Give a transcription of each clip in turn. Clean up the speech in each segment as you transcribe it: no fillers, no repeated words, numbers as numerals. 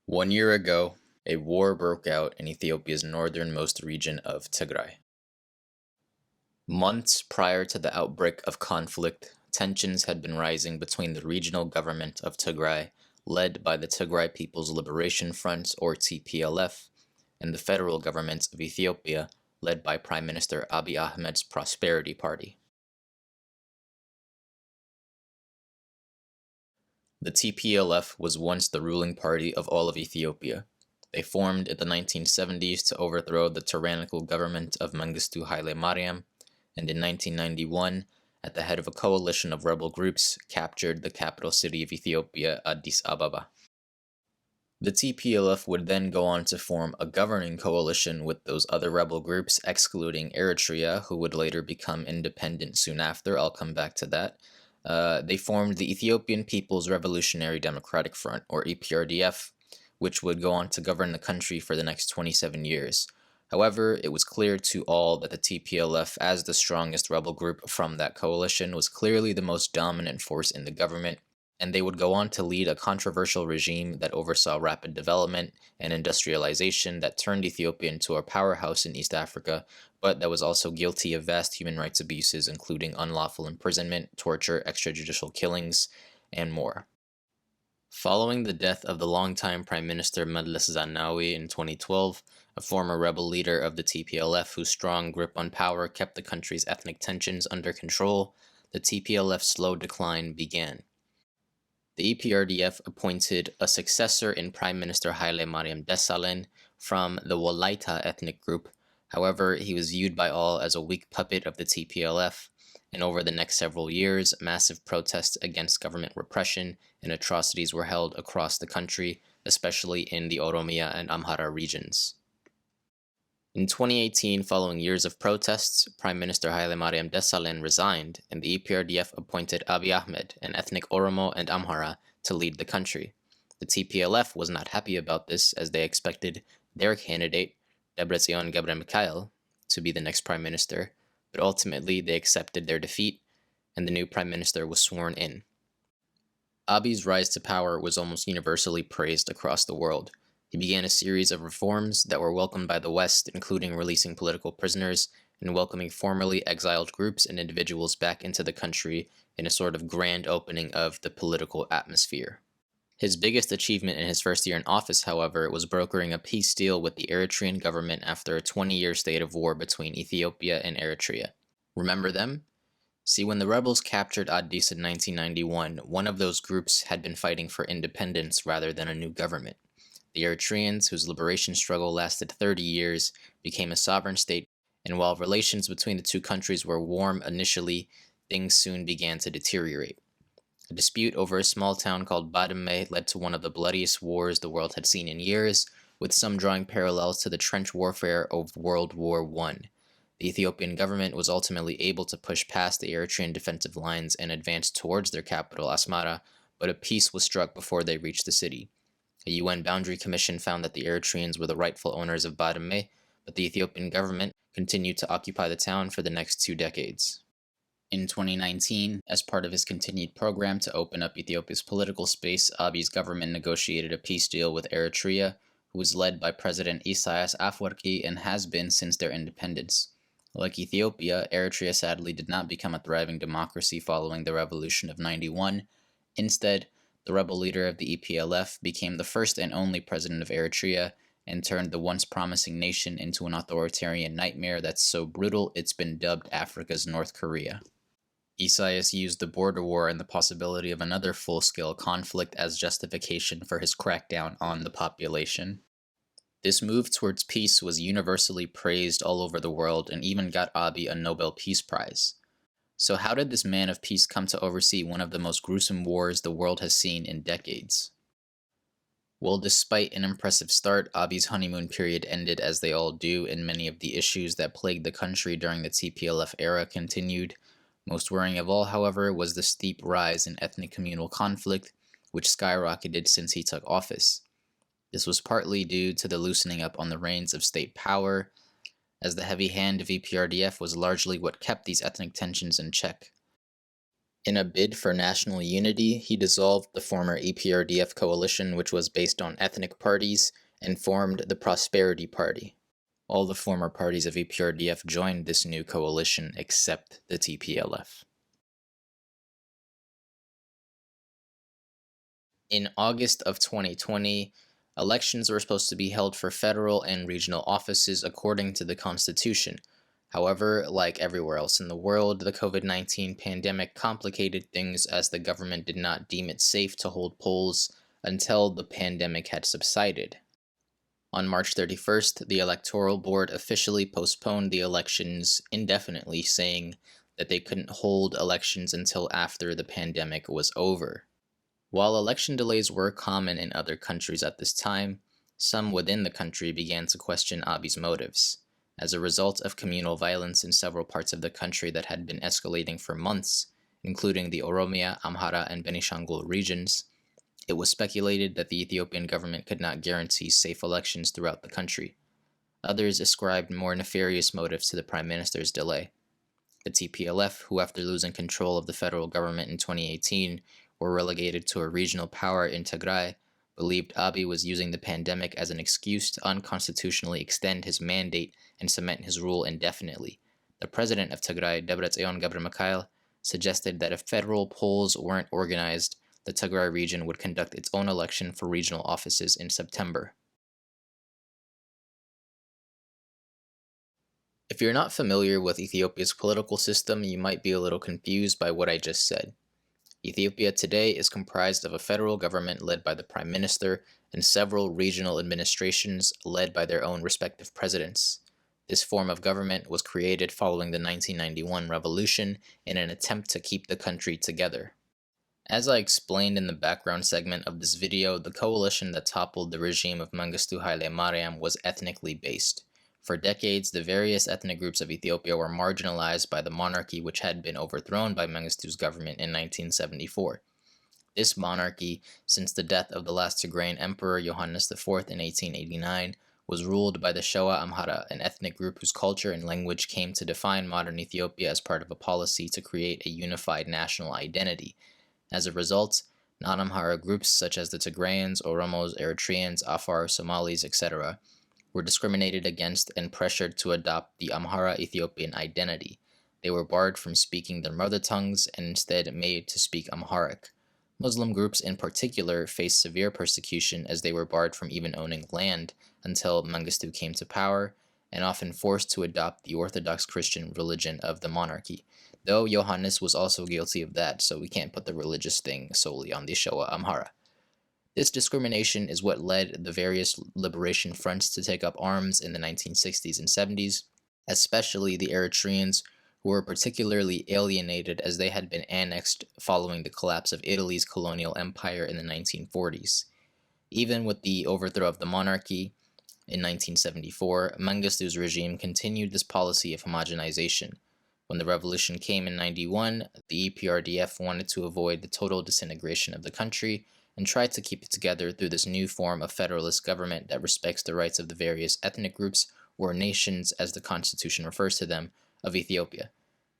1 year ago, a war broke out in Ethiopia's northernmost region of Tigray. Months prior to the outbreak of conflict, tensions had been rising between the regional government of Tigray, led by the Tigray People's Liberation Front or TPLF, and the federal government of Ethiopia, led by Prime Minister Abiy Ahmed's Prosperity Party. The TPLF was once the ruling party of all of Ethiopia. They formed in the 1970s to overthrow the tyrannical government of Mengistu Haile Mariam, and in 1991, at the head of a coalition of rebel groups, captured the capital city of Ethiopia, Addis Ababa. The TPLF would then go on to form a governing coalition with those other rebel groups, excluding Eritrea, who would later become independent soon after. I'll come back to that. They formed the Ethiopian People's Revolutionary Democratic Front, or EPRDF, which would go on to govern the country for the next 27 years. However, it was clear to all that the TPLF, as the strongest rebel group from that coalition, was clearly the most dominant force in the government, and they would go on to lead a controversial regime that oversaw rapid development and industrialization that turned Ethiopia into a powerhouse in East Africa, but that was also guilty of vast human rights abuses, including unlawful imprisonment, torture, extrajudicial killings, and more. Following the death of the longtime Prime Minister Meles Zenawi in 2012, a former rebel leader of the TPLF whose strong grip on power kept the country's ethnic tensions under control, the TPLF's slow decline began. The EPRDF appointed a successor in Prime Minister Haile Mariam Desalegn from the Walaita ethnic group. However, he was viewed by all as a weak puppet of the TPLF, and over the next several years, massive protests against government repression and atrocities were held across the country, especially in the Oromia and Amhara regions. In 2018, following years of protests, Prime Minister Haile Mariam Desalegn resigned, and the EPRDF appointed Abiy Ahmed, an ethnic Oromo and Amhara, to lead the country. The TPLF was not happy about this, as they expected their candidate, Debretsion Gebremichael, to be the next prime minister, but ultimately they accepted their defeat, and the new prime minister was sworn in. Abiy's rise to power was almost universally praised across the world. He began a series of reforms that were welcomed by the West, including releasing political prisoners and welcoming formerly exiled groups and individuals back into the country in a sort of grand opening of the political atmosphere. His biggest achievement in his first year in office, however, was brokering a peace deal with the Eritrean government after a 20-year state of war between Ethiopia and Eritrea. Remember them? See, when the rebels captured Addis in 1991, one of those groups had been fighting for independence rather than a new government. The Eritreans, whose liberation struggle lasted 30 years, became a sovereign state, and while relations between the two countries were warm initially, things soon began to deteriorate. A dispute over a small town called Badame led to one of the bloodiest wars the world had seen in years, with some drawing parallels to the trench warfare of World War I. The Ethiopian government was ultimately able to push past the Eritrean defensive lines and advance towards their capital, Asmara, but a peace was struck before they reached the city. A UN boundary commission found that the Eritreans were the rightful owners of Badame, but the Ethiopian government continued to occupy the town for the next 2 decades. In 2019, as part of his continued program to open up Ethiopia's political space, Abiy's government negotiated a peace deal with Eritrea, who was led by President Isaias Afwerki and has been since their independence. Like Ethiopia, Eritrea sadly did not become a thriving democracy following the revolution of '91. Instead, the rebel leader of the EPLF became the first and only president of Eritrea and turned the once promising nation into an authoritarian nightmare that's so brutal it's been dubbed Africa's North Korea. Isaias used the border war and the possibility of another full-scale conflict as justification for his crackdown on the population. This move towards peace was universally praised all over the world and even got Abiy a Nobel Peace Prize. So how did this man of peace come to oversee one of the most gruesome wars the world has seen in decades? Well, despite an impressive start, Abiy's honeymoon period ended as they all do, and many of the issues that plagued the country during the TPLF era continued. Most worrying of all, however, was the steep rise in ethnic communal conflict, which skyrocketed since he took office. This was partly due to the loosening up on the reins of state power, as the heavy hand of EPRDF was largely what kept these ethnic tensions in check. In a bid for national unity, he dissolved the former EPRDF coalition, which was based on ethnic parties, and formed the Prosperity Party. All the former parties of EPRDF joined this new coalition except the TPLF. In August of 2020, elections were supposed to be held for federal and regional offices according to the Constitution. However, like everywhere else in the world, the COVID-19 pandemic complicated things as the government did not deem it safe to hold polls until the pandemic had subsided. On March 31st, the Electoral Board officially postponed the elections indefinitely, saying that they couldn't hold elections until after the pandemic was over. While election delays were common in other countries at this time, some within the country began to question Abiy's motives. As a result of communal violence in several parts of the country that had been escalating for months, including the Oromia, Amhara, and Benishangul regions, it was speculated that the Ethiopian government could not guarantee safe elections throughout the country. Others ascribed more nefarious motives to the prime minister's delay. The TPLF, who after losing control of the federal government in 2018 were relegated to a regional power in Tigray, believed Abiy was using the pandemic as an excuse to unconstitutionally extend his mandate and cement his rule indefinitely. The president of Tigray, Debretsion Gebremichael, suggested that if federal polls weren't organized, the Tigray region would conduct its own election for regional offices in September. If you're not familiar with Ethiopia's political system, you might be a little confused by what I just said. Ethiopia today is comprised of a federal government led by the prime minister and several regional administrations led by their own respective presidents. This form of government was created following the 1991 revolution in an attempt to keep the country together. As I explained in the background segment of this video, the coalition that toppled the regime of Mengistu Haile Mariam was ethnically based. For decades, the various ethnic groups of Ethiopia were marginalized by the monarchy which had been overthrown by Mengistu's government in 1974. This monarchy, since the death of the last Tigrayan emperor Yohannes IV in 1889, was ruled by the Shoa Amhara, an ethnic group whose culture and language came to define modern Ethiopia as part of a policy to create a unified national identity. As a result, non-Amhara groups such as the Tigrayans, Oromos, Eritreans, Afar, Somalis, etc., were discriminated against and pressured to adopt the Amhara Ethiopian identity. They were barred from speaking their mother tongues and instead made to speak Amharic. Muslim groups in particular faced severe persecution as they were barred from even owning land until Mengistu came to power, and often forced to adopt the Orthodox Christian religion of the monarchy. Though Yohannes was also guilty of that, so we can't put the religious thing solely on the Shoa Amhara. This discrimination is what led the various liberation fronts to take up arms in the 1960s and 70s, especially the Eritreans, who were particularly alienated as they had been annexed following the collapse of Italy's colonial empire in the 1940s. Even with the overthrow of the monarchy in 1974, Mengistu's regime continued this policy of homogenization. When the revolution came in 91, the EPRDF wanted to avoid the total disintegration of the country and tried to keep it together through this new form of federalist government that respects the rights of the various ethnic groups, or nations as the constitution refers to them, of Ethiopia.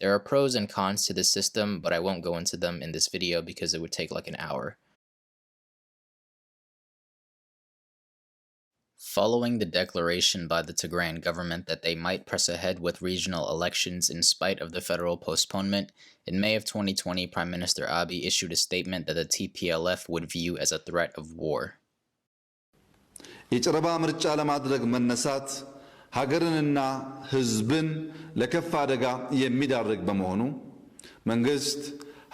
There are pros and cons to this system, but I won't go into them in this video because it would take like an hour. Following the declaration by the Tigrayan government that they might press ahead with regional elections in spite of the federal postponement, in May of 2020, Prime Minister Abiy issued a statement that the TPLF would view as a threat of war. የጨረባ ምርጫ ለማድረግ መነሳት ሀገርንና ሕዝብን ለከፍ አደጋ የሚዳርግ በመሆኑ መንግስት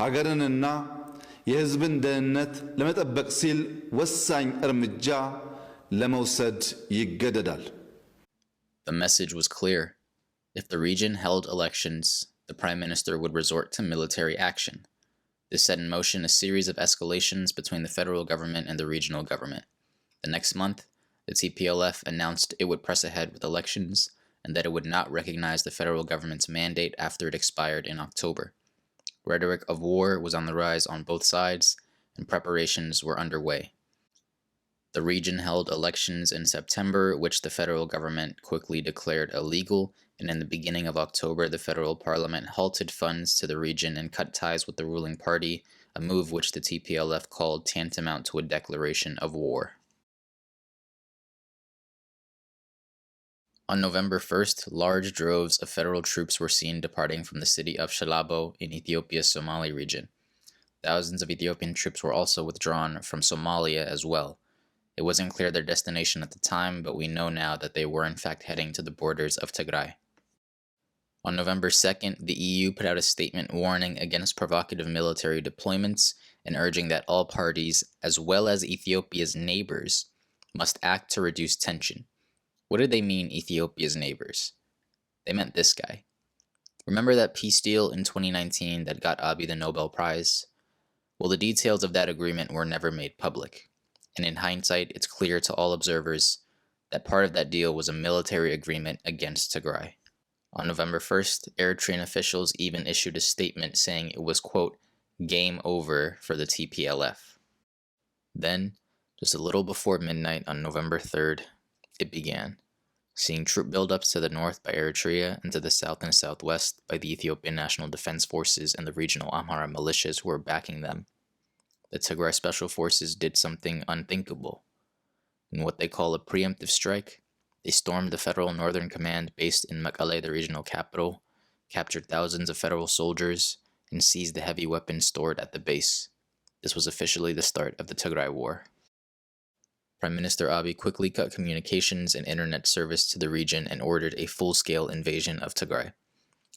ሀገርንና የሕዝብን ደህንነት ለመጠበቅ ሲል ወሳኝ እርምጃ ለመውሰድ ይገደዳል። The message was clear. If the region held elections, the Prime Minister would resort to military action. This set in motion a series of escalations between the federal government and the regional government. The next month, the TPLF announced it would press ahead with elections and that it would not recognize the federal government's mandate after it expired in October. Rhetoric of war was on the rise on both sides, and preparations were underway. The region held elections in September, which the federal government quickly declared illegal, and in the beginning of October, the federal parliament halted funds to the region and cut ties with the ruling party, a move which the TPLF called tantamount to a declaration of war. On November 1st, large droves of federal troops were seen departing from the city of Shalabo in Ethiopia's Somali region. Thousands of Ethiopian troops were also withdrawn from Somalia as well. It wasn't clear their destination at the time, but we know now that they were in fact heading to the borders of Tigray. On November 2nd, the EU put out a statement warning against provocative military deployments and urging that all parties, as well as Ethiopia's neighbors, must act to reduce tension. What did they mean, Ethiopia's neighbors? They meant this guy. Remember that peace deal in 2019 that got Abiy the Nobel Prize? Well, the details of that agreement were never made public. And in hindsight, it's clear to all observers that part of that deal was a military agreement against Tigray. On November 1st, Eritrean officials even issued a statement saying it was, quote, game over for the TPLF. Then, just a little before midnight on November 3rd, it began, seeing troop buildups to the north by Eritrea and to the south and southwest by the Ethiopian National Defense Forces and the regional Amhara militias who were backing them. The Tigray Special Forces did something unthinkable. In what they call a preemptive strike, they stormed the Federal Northern Command based in Mekelle, the regional capital, captured thousands of federal soldiers, and seized the heavy weapons stored at the base. This was officially the start of the Tigray War. Prime Minister Abiy quickly cut communications and internet service to the region and ordered a full-scale invasion of Tigray.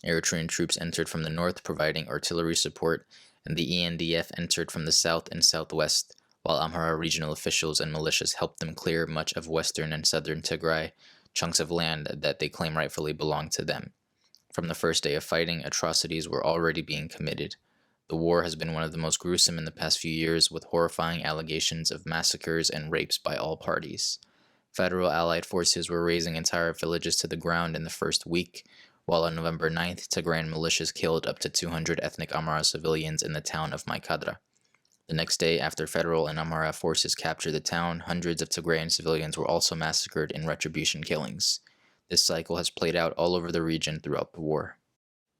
Eritrean troops entered from the north, providing artillery support, and the ENDF entered from the south and southwest, while Amhara regional officials and militias helped them clear much of western and southern Tigray, chunks of land that they claim rightfully belonged to them. From the first day of fighting, atrocities were already being committed. The war has been one of the most gruesome in the past few years, with horrifying allegations of massacres and rapes by all parties. Federal allied forces were razing entire villages to the ground in the first week, while on November 9th, Tigrayan militias killed up to 200 ethnic Amhara civilians in the town of Maikadra. The next day, after federal and Amhara forces captured the town, hundreds of Tigrayan civilians were also massacred in retribution killings. This cycle has played out all over the region throughout the war.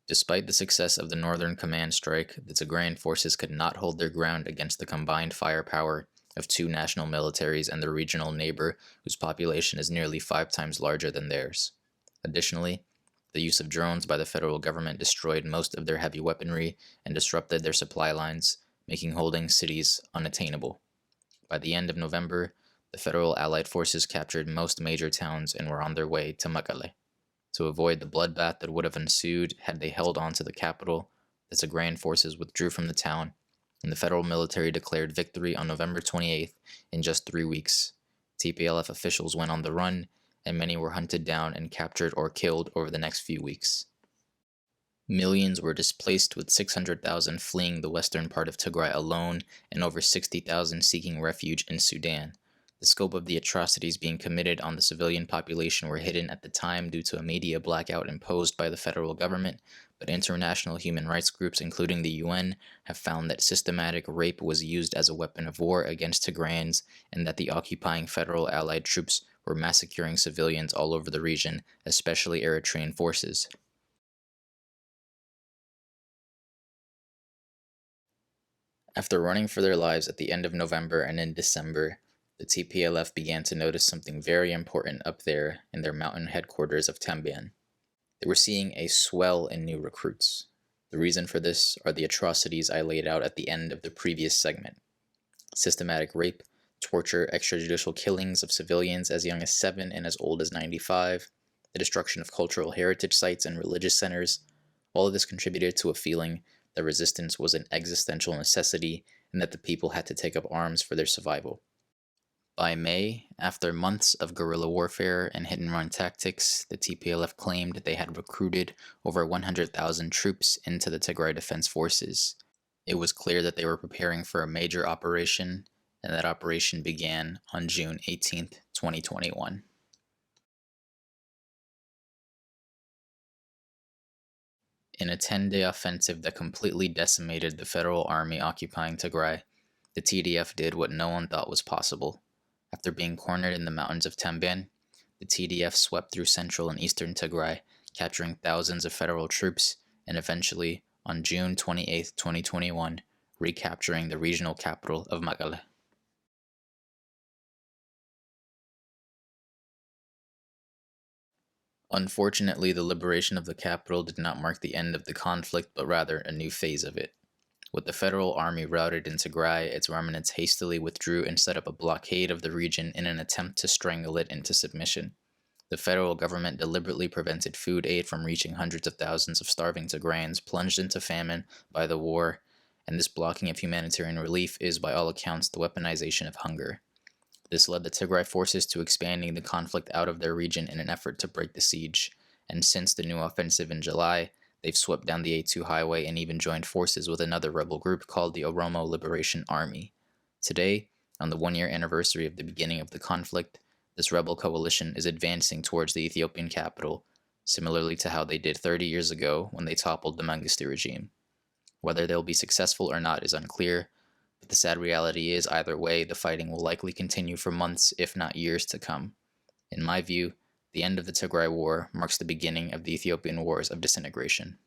Despite the success of the Northern Command strike, the Tigrayan forces could not hold their ground against the combined firepower of two national militaries and their regional neighbor, whose population is nearly 5 times larger than theirs. Additionally, the use of drones by the federal government destroyed most of their heavy weaponry and disrupted their supply lines, making holding cities unattainable. By the end of November, the federal allied forces captured most major towns and were on their way to Mekelle. To avoid the bloodbath that would have ensued had they held on to the capital, the Tigrayan forces withdrew from the town, and the federal military declared victory on November 28th in just 3 weeks. TPLF officials went on the run, and many were hunted down and captured or killed over the next few weeks. Millions were displaced, with 600,000 fleeing the western part of Tigray alone and over 60,000 seeking refuge in Sudan. The scope of the atrocities being committed on the civilian population were hidden at the time due to a media blackout imposed by the federal government, but international human rights groups, including the UN, have found that systematic rape was used as a weapon of war against Tigrayans and that the occupying federal allied troops were massacring civilians all over the region, especially Eritrean forces. After running for their lives at the end of November and in December, the TPLF began to notice something very important up there in their mountain headquarters of Tembian. They were seeing a swell in new recruits. The reason for this are the atrocities I laid out at the end of the previous segment. Systematic rape, torture, extrajudicial killings of civilians as young as 7 and as old as 95, the destruction of cultural heritage sites and religious centers. All of this contributed to a feeling that resistance was an existential necessity and that the people had to take up arms for their survival. By May, after months of guerrilla warfare and hit-and-run tactics, the TPLF claimed they had recruited over 100,000 troops into the Tigray Defense Forces. It was clear that they were preparing for a major operation, and that operation began on June 18, 2021. In a 10-day offensive that completely decimated the federal army occupying Tigray, the TDF did what no one thought was possible. After being cornered in the mountains of Temben, the TDF swept through central and eastern Tigray, capturing thousands of federal troops, and eventually, on June 28, 2021, recapturing the regional capital of Mekelle. Unfortunately, the liberation of the capital did not mark the end of the conflict, but rather a new phase of it. With the federal army routed in Tigray, its remnants hastily withdrew and set up a blockade of the region in an attempt to strangle it into submission. The federal government deliberately prevented food aid from reaching hundreds of thousands of starving Tigrayans plunged into famine by the war, and this blocking of humanitarian relief is, by all accounts, the weaponization of hunger. This led the Tigray forces to expanding the conflict out of their region in an effort to break the siege, and since the new offensive in July, they've swept down the A2 highway and even joined forces with another rebel group called the Oromo Liberation Army. Today, on the one-year anniversary of the beginning of the conflict, this rebel coalition is advancing towards the Ethiopian capital, similarly to how they did 30 years ago when they toppled the Mengistu regime. Whether they'll be successful or not is unclear, but the sad reality is either way, the fighting will likely continue for months, if not years to come. In my view, the end of the Tigray War marks the beginning of the Ethiopian Wars of Disintegration.